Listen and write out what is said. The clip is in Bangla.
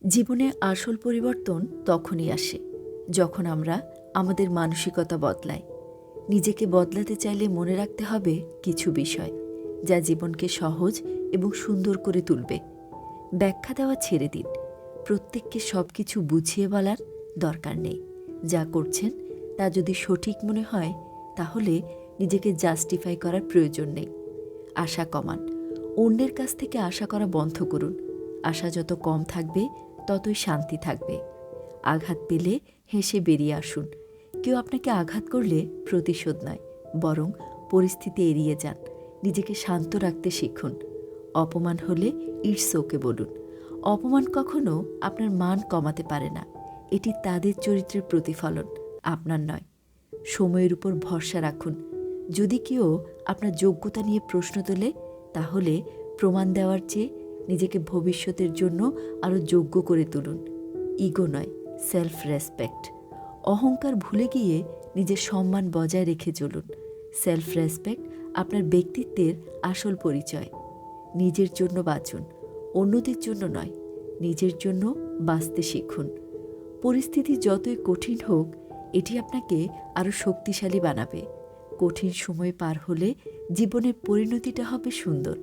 জীবনে আসল পরিবর্তন তখনই আসে যখন আমরা আমাদের মানসিকতা বদলাই। নিজেকে বদলাতে চাইলে মনে রাখতে হবে কিছু বিষয় যা জীবনকে সহজ এবং সুন্দর করে তুলবে। ব্যাখ্যা দেওয়া ছেড়ে দিন। প্রত্যেককে সবকিছু বুঝিয়ে বলার দরকার নেই। যা করছেন তা যদি সঠিক মনে হয় তাহলে নিজেকে জাস্টিফাই করার প্রয়োজন নেই। আশা কমান। অন্যের কাছ থেকে আশা করা বন্ধ করুন। আশা যত কম থাকবে ততই শান্তি থাকবে। আঘাত পেলে হেসে বেরিয়ে আসুন। কেউ আপনাকে আঘাত করলে প্রতিশোধ নয়, বরং পরিস্থিতি এড়িয়ে যান। নিজেকে শান্ত রাখতে শিখুন। অপমান হলে ইটস ওকে বলুন। অপমান কখনো আপনার মান কমাতে পারে না। এটি তাদের চরিত্রের প্রতিফলন, আপনার নয়। সময়ের উপর ভরসা রাখুন। যদি কেউ আপনার যোগ্যতা নিয়ে প্রশ্ন তোলে তাহলে প্রমাণ দেওয়ার চেয়ে নিজেকে ভবিষ্যতের জন্য আরও যোগ্য করে তুলুন। ইগো নয়, সেলফ রেসপেক্ট। অহংকার ভুলে গিয়ে নিজের সম্মান বজায় রেখে চলুন। সেলফ রেসপেক্ট আপনার ব্যক্তিত্বের আসল পরিচয়। নিজের জন্য বাঁচুন, অন্যদের জন্য নয়। নিজের জন্য বাঁচতে শিখুন। পরিস্থিতি যতই কঠিন হোক, এটি আপনাকে আরও শক্তিশালী বানাবে। কঠিন সময় পার হলে জীবনের পরিণতিটা হবে সুন্দর।